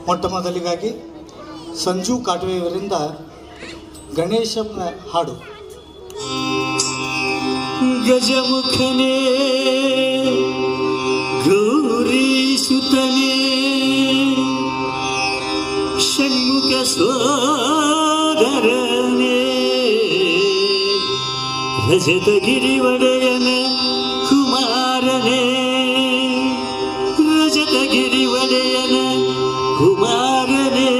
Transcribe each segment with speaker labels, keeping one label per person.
Speaker 1: ಮೊಟ್ಟ ಮೊದಲಿಗಾಗಿ ಸಂಜು ಕಾಟುವೆಯವರಿಂದ ಗಣೇಶನ ಹಾಡು.
Speaker 2: ಗಜಮುಖನೇ ಗೌರಿ ಸುತನೇ ಷಣ್ಮುಖ ಸೋದರನೇ ರಜತಗಿರಿ ಒಡೆಯನ ಕುಮಾರನೇ ರಜತಗಿರಿ ಒಡೆಯನ ಕುಮಾರನೇ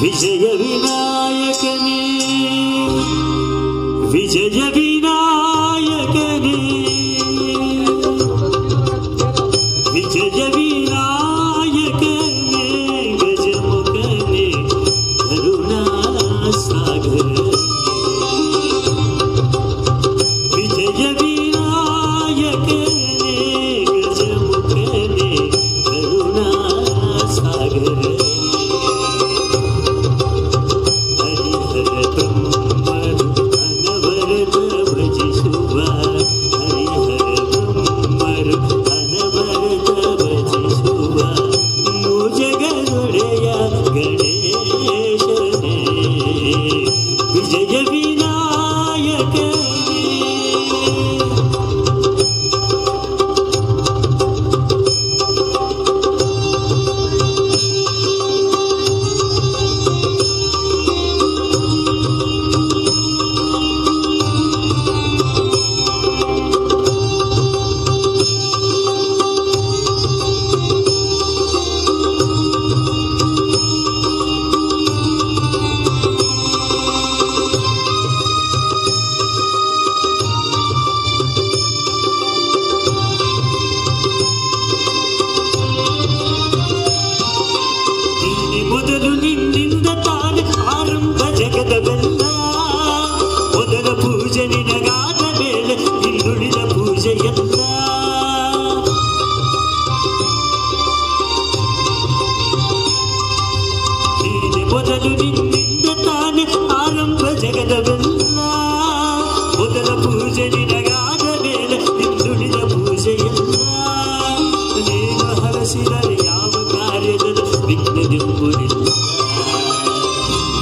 Speaker 2: ವಿಜಯ ವಿನಾಯಕನೇ ವಿಜಯ ವಿನಾಯಕನೇ ವಿಜಯ ವಿನಾಯಕನೇ ಗಜಮುಖನೇ ಕರುಣಾ ಸಾಗರ ವಿಜಯ ವಿನಾಯಕನೇ ಗಜಮುಖನೇ ಕರುಣಾ ಸಾಗರ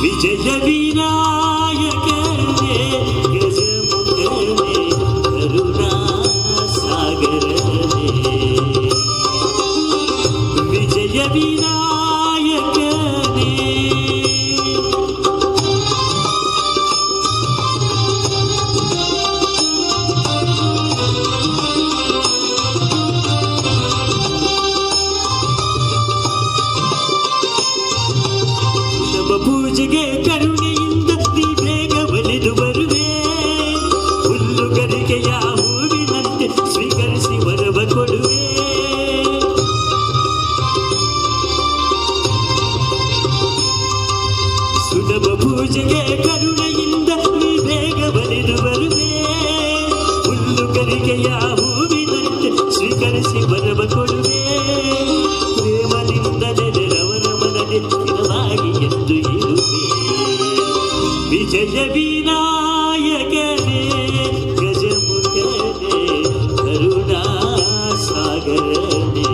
Speaker 2: ವಿಜಯ ವಿನಾಯಕನೇ ಗಜಮುಖನೇ ಕರುಣಾ ಸಾಗರನೇ ವಿಜಯ ವಿನಾಯಕನೇ ಪೂಜೆಗೆ ಕರುಣೆಯಿಂದ ನೀ ಬೇಗ ಒಲಿದು ಬರುವೆ ಹುಲ್ಲುಗರಿಕೆಯ ಹೂವಿನಂತೆ ಸ್ವೀಕರಿಸಿ ವರವ ಕೊಡುವೆ ಸುಲಭ ಪೂಜೆಗೆ ಕರುಣೆಯಿಂದ ನೀ ಬೇಗ ಒಲಿದು ಬರುವೆ ಹುಲ್ಲುಗರಿಕೆಯ ಹೂವಿನಂತೆ ಸ್ವೀಕರಿಸಿ ವರವ ಕೊಡುವೆ ಪ್ರೇಮದಿಂದ ನೆರೆದವರ ಮನದೆ ಸ್ಥಿರವಾಗಿ ಎಂದು ಇರುವೆ ವಿಜಯ ವಿನಾಯಕನೇ ಗಜಮುಖನೇ ಕರುಣಾ ಸಾಗರನೇ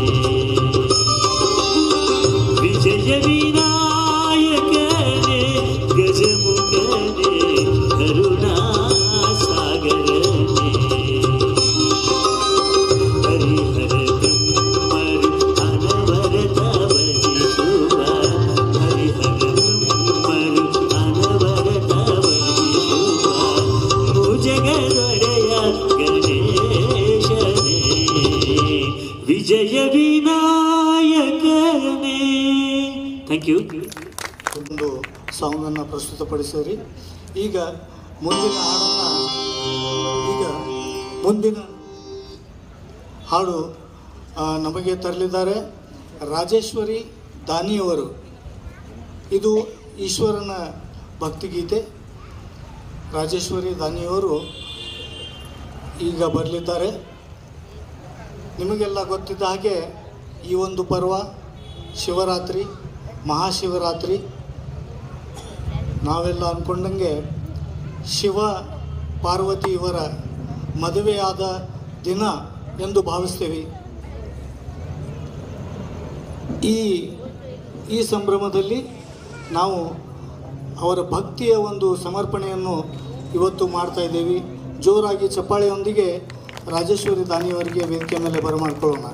Speaker 2: ವಿಜಯ ವಿನಾಯಕನೇ ಗಜಮುಖನೇ ಕರುಣಾ ಸಾಗರನೇ ಹರಿಹರ ಬ್ರಹ್ಮರು ಅನವರತ ಭಜಿಸುವ ಹರಿಹರ ಬ್ರಹ್ಮರು ಅನವರತ ಭಜಿಸುವ ಭುಜಗದೊಡೆಯ ಗಣೇಶನೇ ವಿಜಯ ವಿನಾಯಕನೇ. Thank you.
Speaker 1: ಒಂದು ಸಾಂಗನ್ನು ಪ್ರಸ್ತುತಪಡಿಸಿರಿ. ಈಗ ಮುಂದಿನ ಹಾಡು ನಮಗೆ ತರಲಿದ್ದಾರೆ ರಾಜೇಶ್ವರಿ ದಾನಿಯವರು. ಇದು ಈಶ್ವರನ ಭಕ್ತಿಗೀತೆ. ರಾಜೇಶ್ವರಿ ದಾನಿಯವರು ಈಗ ಬರಲಿದ್ದಾರೆ. ನಿಮಗೆಲ್ಲ ಗೊತ್ತಿದ್ದ ಹಾಗೆ ಈ ಒಂದು ಪರ್ವ ಶಿವರಾತ್ರಿ, ಮಹಾಶಿವರಾತ್ರಿ. ನಾವೆಲ್ಲ ಅಂದ್ಕೊಂಡಂಗೆ ಶಿವ ಪಾರ್ವತಿ ಇವರ ಮದುವೆಯಾದ ದಿನ ಎಂದು ಭಾವಿಸ್ತೀವಿ. ಈ ಈ ಸಂಭ್ರಮದಲ್ಲಿ ನಾವು ಅವರ ಭಕ್ತಿಯ ಒಂದು ಸಮರ್ಪಣೆಯನ್ನು ಇವತ್ತು ಮಾಡ್ತಾ ಇದ್ದೀವಿ. ಜೋರಾಗಿ ಚಪ್ಪಾಳೆಯೊಂದಿಗೆ ರಾಜೇಶ್ವರಿ ದಾನಿಯವರಿಗೆ ವೇದಿಕೆ ಮೇಲೆ ಬರಮಾಡ್ಕೊಳ್ಳೋಣ.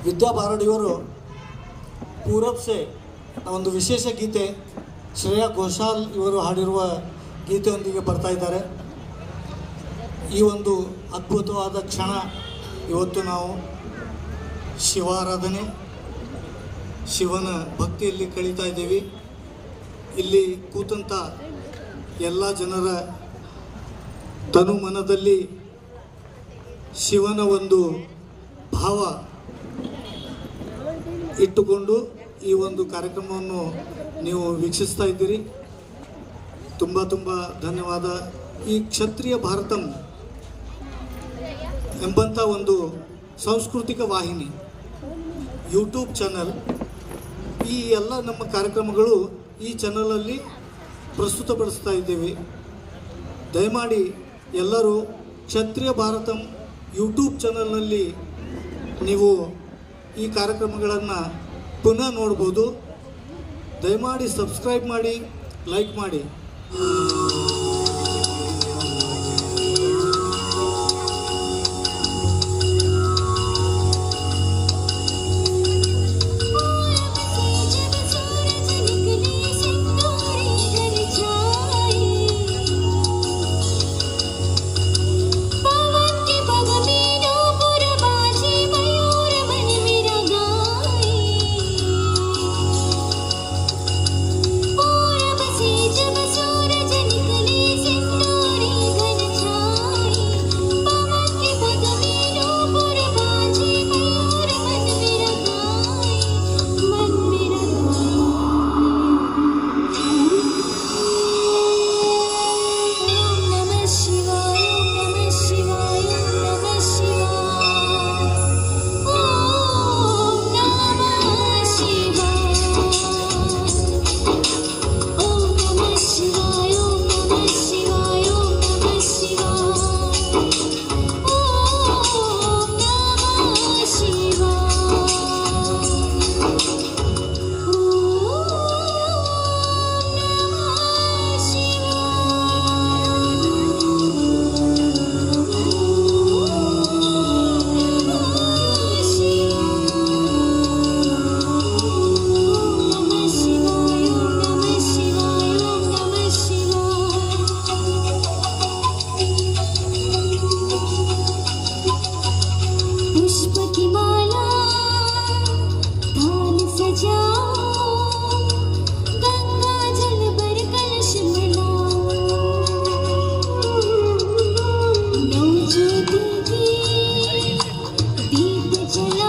Speaker 1: ವಿದ್ಯಾ ಬಾರಡಿಯವರು ಪೂರಬ್ ಸೆ ಒಂದು ವಿಶೇಷ ಗೀತೆ ಶ್ರೇಯಾ ಘೋಷಾಲ್ ಇವರು ಹಾಡಿರುವ ಗೀತೆಯೊಂದಿಗೆ ಬರ್ತಾ ಇದ್ದಾರೆ. ಈ ಒಂದು ಅದ್ಭುತವಾದ ಕ್ಷಣ ಇವತ್ತು ನಾವು ಶಿವಾರಾಧನೆ ಶಿವನ ಭಕ್ತಿಯಲ್ಲಿ ಕಳೀತಾ ಇದ್ದೀವಿ. ಇಲ್ಲಿ ಕೂತಂಥ ಎಲ್ಲ ಜನರ ತನು ಮನದಲ್ಲಿ ಶಿವನ ಒಂದು ಭಾವ ಇಟ್ಟುಕೊಂಡು ಈ ಒಂದು ಕಾರ್ಯಕ್ರಮವನ್ನು ನೀವು ವೀಕ್ಷಿಸ್ತಾ ಇದ್ದೀರಿ. ತುಂಬ ತುಂಬ ಧನ್ಯವಾದ. ಈ ಕ್ಷತ್ರಿಯ ಭಾರತಂ ಎಂಬಂಥ ಒಂದು ಸಾಂಸ್ಕೃತಿಕ ವಾಹಿನಿ ಯೂಟ್ಯೂಬ್ ಚಾನಲ್, ಈ ಎಲ್ಲ ನಮ್ಮ ಕಾರ್ಯಕ್ರಮಗಳು ಈ ಚಾನಲಲ್ಲಿ ಪ್ರಸ್ತುತಪಡಿಸ್ತಾ ಇದ್ದೀವಿ. ದಯಮಾಡಿ ಎಲ್ಲರೂ ಕ್ಷತ್ರಿಯ ಭಾರತಂ ಯೂಟ್ಯೂಬ್ ಚಾನಲ್ನಲ್ಲಿ ನೀವು ಈ ಕಾರ್ಯಕ್ರಮಗಳನ್ನು ಪುನಃ ನೋಡ್ಬೋದು. ದಯಮಾಡಿ ಸಬ್ಸ್ಕ್ರೈಬ್ ಮಾಡಿ, ಲೈಕ್ ಮಾಡಿ.
Speaker 3: दीप जला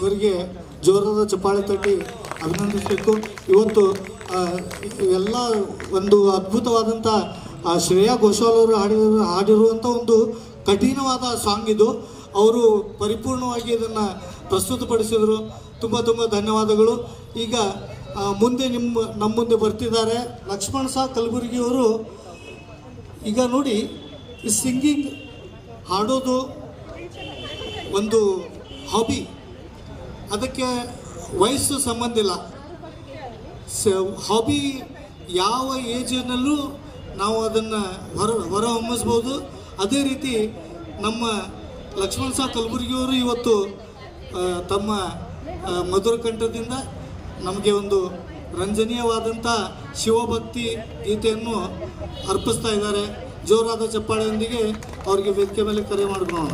Speaker 1: ಇವರಿಗೆ ಜೋರಾದ ಚಪ್ಪಾಳೆ ತಟ್ಟಿ ಅಭಿನಂದಿಸಬೇಕು. ಇವತ್ತು ಎಲ್ಲ ಒಂದು ಅದ್ಭುತವಾದಂಥ ಶ್ರೇಯಾ ಘೋಷಾಲ್ ಅವರು ಹಾಡಿರುವಂಥ ಒಂದು ಕಠಿಣವಾದ ಸಾಂಗ್ ಇದು. ಅವರು ಪರಿಪೂರ್ಣವಾಗಿ ಇದನ್ನು ಪ್ರಸ್ತುತಪಡಿಸಿದರು. ತುಂಬ ತುಂಬ ಧನ್ಯವಾದಗಳು. ಈಗ ಮುಂದೆ ನಮ್ಮ ಮುಂದೆ ಬರ್ತಿದ್ದಾರೆ ಲಕ್ಷ್ಮಣ್ ಸಾ ಕಲಬುರ್ಗಿಯವರು. ಈಗ ನೋಡಿ, ಈ ಸಿಂಗಿಂಗ್ ಹಾಡೋದು ಒಂದು ಹಾಬಿ, ಅದಕ್ಕೆ ವಯಸ್ಸು ಸಂಬಂಧ ಇಲ್ಲ. ಹಾಬಿ ಯಾವ ಏಜಿನಲ್ಲೂ ನಾವು ಅದನ್ನು ಹೊರಹೊಮ್ಮಿಸ್ಬೋದು. ಅದೇ ರೀತಿ ನಮ್ಮ ಲಕ್ಷ್ಮಣ್ ಸಾ ಕಲಬುರ್ಗಿಯವರು ಇವತ್ತು ತಮ್ಮ ಮಧುರ ಕಂಠದಿಂದ ನಮಗೆ ಒಂದು ರಂಜನೀಯವಾದಂಥ ಶಿವಭಕ್ತಿ ಗೀತೆಯನ್ನು ಅರ್ಪಿಸ್ತಾ ಇದ್ದಾರೆ. ಜೋರಾದ ಚಪ್ಪಾಳೆಯೊಂದಿಗೆ ಅವರಿಗೆ ವೇದಿಕೆ ಮೇಲೆ ಕರೆ ಮಾಡ್ಕೊಳ್ಳೋಣ.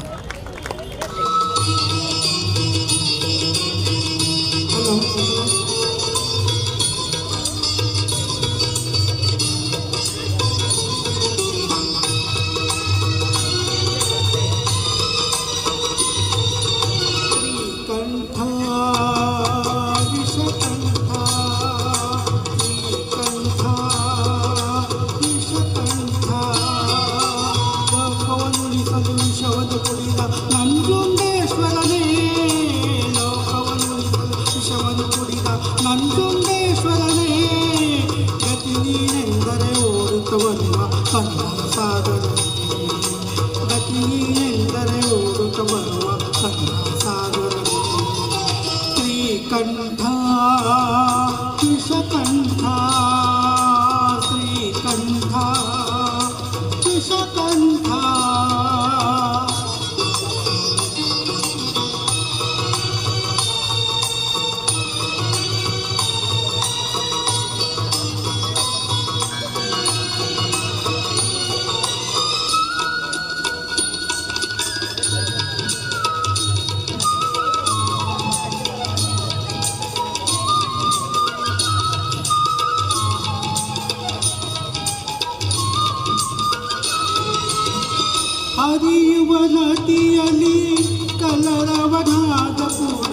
Speaker 3: ಶ್ರೀಕಂಠ ವಿಷಕಂಠ ನಟಿಯಲಿ ಕಲರವನಾದ ಕೂಡ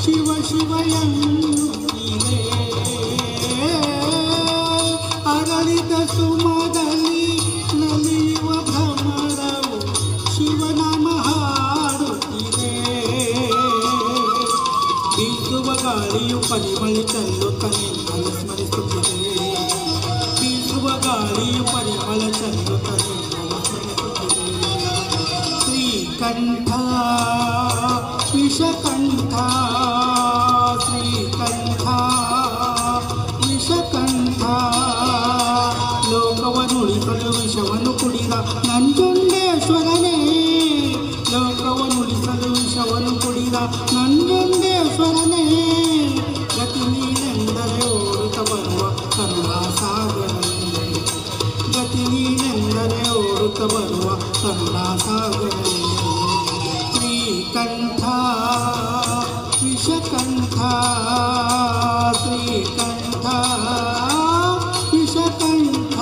Speaker 3: ಶಿವ ಶಿವ ಎನ್ನುತ್ತೀರೆ. ಅರಳಿದ ಸುಮದಲ್ಲಿ ನಲಿಯುವ ಭ್ರಮರವು ಶಿವನಾಮ ಹಾಡುತ್ತಿದೆ. ಬೀಸುವ ಗಾಳಿಯು ಪರಿಮಳಿ ಚೆಲ್ಲುತ್ತನೆ ಸ್ಮರಿಸುತ್ತಿದೆ. ಬೀಸುವ ಗಾಳಿಯು ಪರಿಮಳ ಚೆಲ್ಲುತ್ತನೆ ಸ್ಮರಿಸುತ್ತಿದೆ. ಶ್ರೀಕಂಠ ವಿಷಕಂಠ ಶ್ರೀಕಂಠ ವಿಷಕಂಠ ಲೋಕವನ್ನುಳಿಸಲು ವಿಷವನ್ನು ಕುಡಿದ ನಂಜುಂಡೇಶ್ವರನೇ. ಲೋಕವನ್ನುಳಿಸಲು ವಿಷವನ್ನು ಕುಡಿದ ನಂಜುಂಡೇಶ್ವರನೇ. ಗತಿ ನೀನೆಂದರೆ ಓಡುತ್ತ ಬರುವ ಕರುಣಾಸಾಗರನೇ. ಗತಿ ನೀನೆಂದರೆ ಓಡುತ್ತ ಬರುವ ಕರುಣಾಸಾಗರನೇ. ಶ್ರೀಕಂಠ ವಿಷಕಂಠ ಶ್ರೀಕಂಠ ವಿಷಕಂಠ.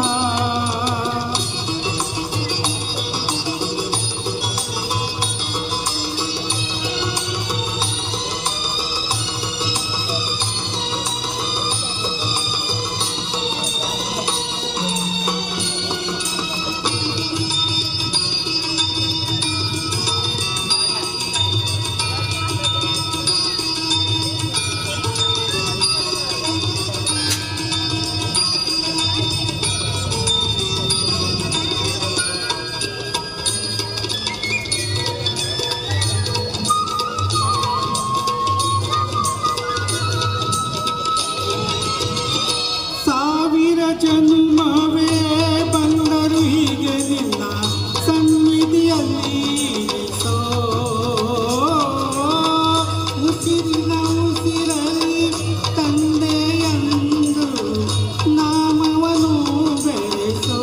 Speaker 3: ಜನ್ಮವೇ ಬಂದರು ಹೀಗೆ ನಿನ್ನ ಸನ್ನಿಧಿಯಲ್ಲಿ ಸೋ. ಉಸಿರಿನ ಉಸಿರಲ್ಲಿ ತಂದೆಯಂದು ನಾಮವನು ಬೆಳೆಸೋ.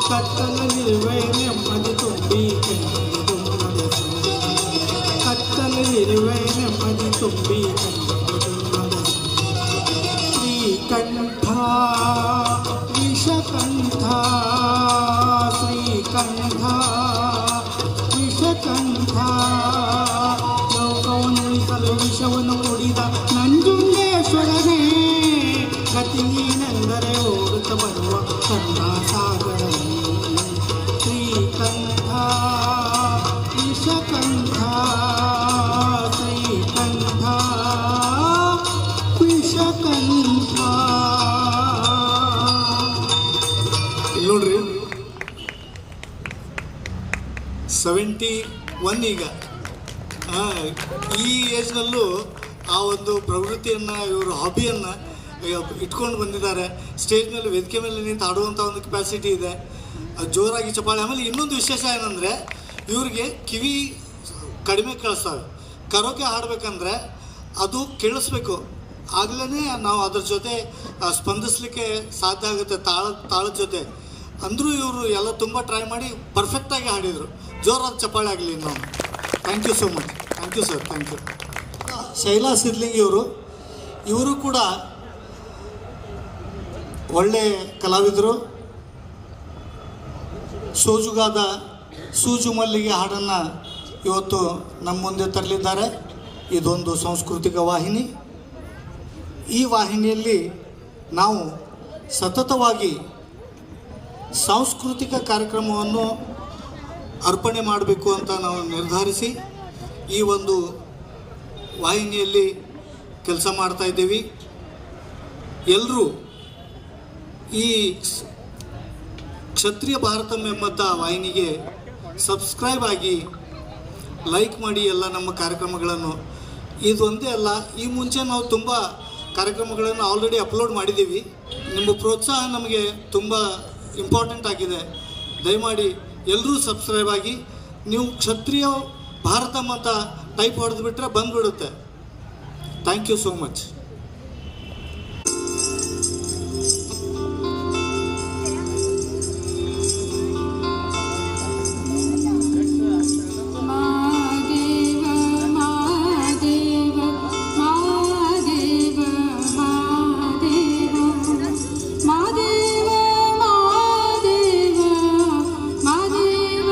Speaker 3: ಕತ್ತಲಲ್ಲಿರುವೆ ನೆಮ್ಮದಿ ತುಂಬಿ ಕಣ್ಣು ನಡೆಸೋ. ಕತ್ತಲಲ್ಲಿರುವೆ ನೆಮ್ಮದಿ ತುಂಬಿ ಶ್ರೀಕಂಠ ವಿಷಕಂಠ ಶ್ರೀಕಂಠ ವಿಷಕಂಠ ಲೋಕವನ್ನುಳಿಸಲು ವಿಷವನ್ನು ಕುಡಿದ ನಂಜುಂಡೇಶ್ವರನೇ. ಗತಿ ನೀನೆಂದರೆ ಓಡುತ್ತ ಬರುವ ಕರುಣಾಸಾಗರನೇ. ಶ್ರೀಕಂಠ ವಿಷಕಂಠ ಶ್ರೀಕಂಠ ವಿಷಕಂಠ.
Speaker 1: ನೋಡ್ರಿ 71 ಈಗ ಈ ಏಜ್ನಲ್ಲೂ ಆ ಒಂದು ಪ್ರವೃತ್ತಿಯನ್ನು ಇವರು ಹಾಬಿಯನ್ನು ಇಟ್ಕೊಂಡು ಬಂದಿದ್ದಾರೆ. ಸ್ಟೇಜ್ ಮೇಲೆ ವೇದಿಕೆ ಮೇಲೆ ನಿಂತು ಆಡುವಂಥ ಒಂದು ಕೆಪಾಸಿಟಿ ಇದೆ. ಜೋರಾಗಿ ಚಪ್ಪಾಳೆ. ಆಮೇಲೆ ಇನ್ನೊಂದು ವಿಶೇಷ ಏನಂದರೆ ಇವ್ರಿಗೆ ಕಿವಿ ಕಡಿಮೆ ಕೇಳಿಸ್ತವೆ. ಕರೋಕೆ ಹಾಡಬೇಕಂದ್ರೆ ಅದು ಕೇಳಿಸ್ಬೇಕು, ಆಗಲೇ ನಾವು ಅದ್ರ ಜೊತೆ ಸ್ಪಂದಿಸಲಿಕ್ಕೆ ಸಾಧ್ಯ ಆಗುತ್ತೆ ತಾಳದ ಜೊತೆ. ಅಂದರೂ ಇವರು ಎಲ್ಲ ತುಂಬ ಟ್ರೈ ಮಾಡಿ ಪರ್ಫೆಕ್ಟಾಗಿ ಹಾಡಿದರು. ಜೋರಾದ ಚಪ್ಪಾಳೆ ಆಗಲಿ ನಾವು. Thank you so much. Thank you sir. Thank you. Shaila Sidlingi ಇವರು ಕೂಡ ಒಳ್ಳೆ ಕಲಾವಿದರು. ಸೋಜುಗಾದ ಸೂಜು ಮಲ್ಲಿಗೆ ಹಾಡನ್ನು ಇವತ್ತು ನಮ್ಮ ಮುಂದೆ ತರಲಿದ್ದಾರೆ. ಇದೊಂದು ಸಾಂಸ್ಕೃತಿಕ ವಾಹಿನಿ. ಈ ವಾಹಿನಿಯಲ್ಲಿ ನಾವು ಸತತವಾಗಿ ಸಾಂಸ್ಕೃತಿಕ ಕಾರ್ಯಕ್ರಮವನ್ನು ಅರ್ಪಣೆ ಮಾಡಬೇಕು ಅಂತ ನಾವು ನಿರ್ಧರಿಸಿ ಈ ಒಂದು ವಾಹಿನಿಯಲ್ಲಿ ಕೆಲಸ ಮಾಡ್ತಾಯಿದ್ದೀವಿ. ಎಲ್ಲರೂ ಈ ಕ್ಷತ್ರಿಯ ಭಾರತಂ ಎಂಬಂಥ ವಾಹಿನಿಗೆ ಸಬ್ಸ್ಕ್ರೈಬ್ ಆಗಿ ಲೈಕ್ ಮಾಡಿ ಎಲ್ಲ ನಮ್ಮ ಕಾರ್ಯಕ್ರಮಗಳನ್ನು. ಇದೊಂದೇ ಅಲ್ಲ, ಈ ಮುಂಚೆ ನಾವು ತುಂಬ ಕಾರ್ಯಕ್ರಮಗಳನ್ನು ಆಲ್ರೆಡಿ ಅಪ್ಲೋಡ್ ಮಾಡಿದ್ದೀವಿ. ನಿಮ್ಮ ಪ್ರೋತ್ಸಾಹ ನಮಗೆ ತುಂಬ ಇಂಪಾರ್ಟೆಂಟ್ ಆಗಿದೆ. ದಯಮಾಡಿ ಎಲ್ಲರೂ ಸಬ್ಸ್ಕ್ರೈಬ್ ಆಗಿ. ನೀವು ಕ್ಷತ್ರಿಯ ಭಾರತಂ ಅಂತ ಟೈಪ್ ಹೊಡೆದು ಬಿಟ್ಟರೆ ಬಂದುಬಿಡುತ್ತೆ. Thank you so much.
Speaker 4: Madeva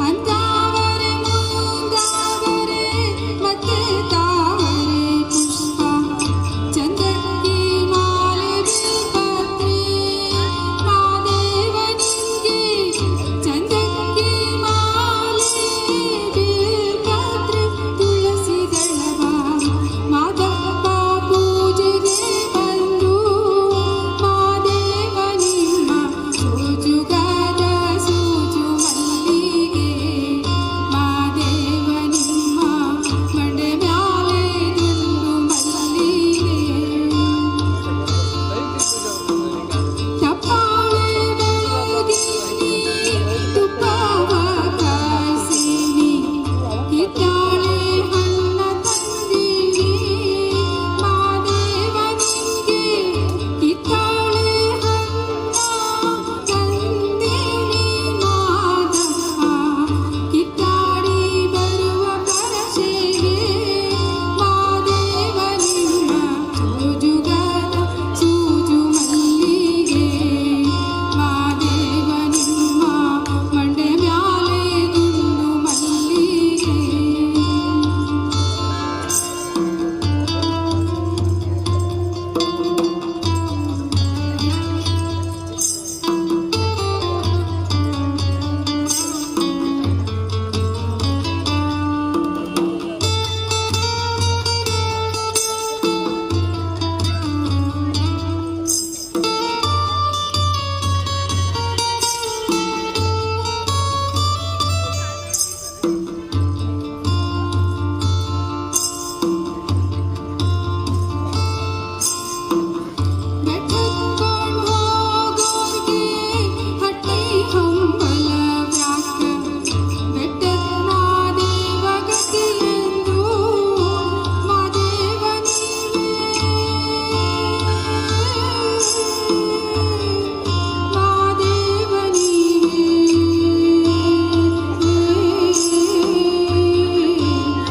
Speaker 4: ಅಂದಾವರೆ ಮುಂದಾವರೆ ಮತ್ತೆ ತಾವರೆ ಪುಷ್ಪ ಚಂದಕ್ಕಿ ಮಾಲೆ ಬಿಲ್ಪತ್ರೆ ಮಾದೇವ ನಿಂಗೆ ಚಂದಕ್ಕಿ ಮಾಲೆ ಬಿಲ್ಪತ್ರೆ ತುಳಸಿ ದಳವ ಮಾದಪ್ಪ ಪೂಜೆಗೆ ಬಂದು ಮಾದೇವ ನಿಮ್ಮ ಸೂಜುಗಾದ ಸೂಜು ಮಲ್ಲಿಗೆ ಮಾದೇವ ನಿಮ್ಮ ಮಂಡೆ ಮ್ಯಾಲೆ ದುಂಡು ಮಲ್ಲಿಗೆ ಚಪ್ಪಾಳೆ ಬೆಳಗಿನಿ ತುಪ್ಪವ ಕಾಯಿಸಿನಿ ಕಿತ್ತಾಳೆ ಹಣ್ಣ ತಂದಿನಿ ಮಾದೇವ ನಿಂಗೆ ಕಿತ್ತಾಳೆ ಹಣ್ಣ ತಂದಿನಿ ಮಾದಪ್ಪ ಕಿತ್ತಾಡಿ ಬರುವ ಪರಶೆಗೆ ಮಾದೇವ ನಿಮ್ಮ ಸೂಜುಗಾದ ಸೂಜು ಮಲ್ಲಿಗೆ ಮಾದೇವ ನಿಮ್ಮ ಮಂಡೆ ಮ್ಯಾಲೆ ದುಂಡು ಮಲ್ಲಿಗೆ ಬೆಟ್ಟಕ್ಕೊಂಡ್ ಹೋಗೋರ್ಗೆ ಹಟ್ಟಿ ಹಂಬಲ ವ್ಯಾಕ ಬೆಟ್ಟದ ಮಾದೇವ ಗತಿಯೆಂದು ಮಾದೇವ ಮಾದೇವ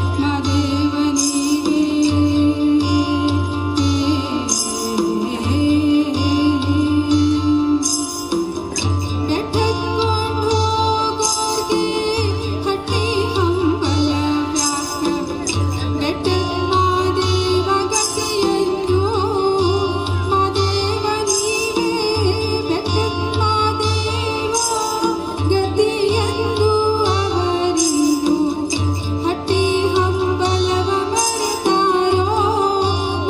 Speaker 4: ಮಾದೇವ ಬೆಟ್ಟಕ್ಕೊಂಡ್ ಹೋಗೋರ್ಗೆ ಹಟ್ಟಿ ಹಂಬಲ ವ್ಯಾಕ ಬೆಟ್ಟದ ಮಾದೇವ ಗತಿಯೆಂದು ಮಾದೇವ ನೀವೇ ಬೆಟ್ಟದ ಮಾದೇವ ಗತಿಯೆಂದು ಅವರಿಗೂ ಹಟ್ಟಿ ಹಂಬಲವ ಮರೆತಾರೋ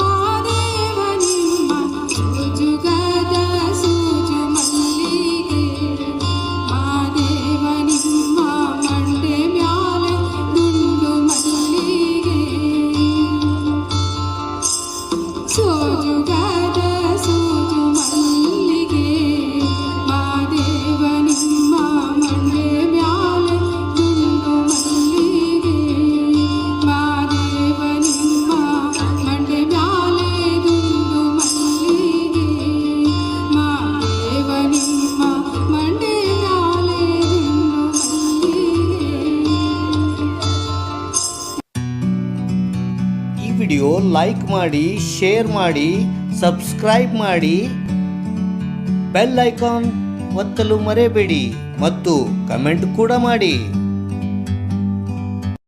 Speaker 4: ಮಾದೇವ ನಿಮ್ಮ ಸೂಜುಗಾದ ಸೂಜು ಮಲ್ಲಿಗೆ ಮಾದೇವ ನಿಮ್ಮ ಮಂಡೆ ಮ್ಯಾಲೆ ದುಂಡು ಮಲ್ಲಿಗೆ ಸೋಜುಗಾದ ಸೂಜು ಮಲ್ಲಿಗೆ ಮಾದೇವ ನಿಮ್ಮ ಮಂಡೆ ಮ್ಯಾಲೆ ದುಂಡು ಮಲ್ಲಿಗೆ ಮಾದೇವ ನಿಮ್ಮ ಮಂಡೆ ಮ್ಯಾಲೆ ದುಂಡು ಮಲ್ಲಿಗೆ ಮಾದೇವ ನಿಮ್ಮ ಮಂಡೆ ಮ್ಯಾಲೆ ದುಂಡು ಮಲ್ಲಿಗೆ.
Speaker 5: ಈ ವಿಡಿಯೋ ಲೈಕ್ ಮಾಡಿ, ಶೇರ್ ಮಾಡಿ, ಸಬ್ಸ್ಕ್ರೈಬ್ ಮಾಡಿ, ಬೆಲ್ ಐಕಾನ್ ಒತ್ತಲು ಮರೆಯಬೇಡಿ ಮತ್ತು ಕಮೆಂಟ್ ಕೂಡ ಮಾಡಿ.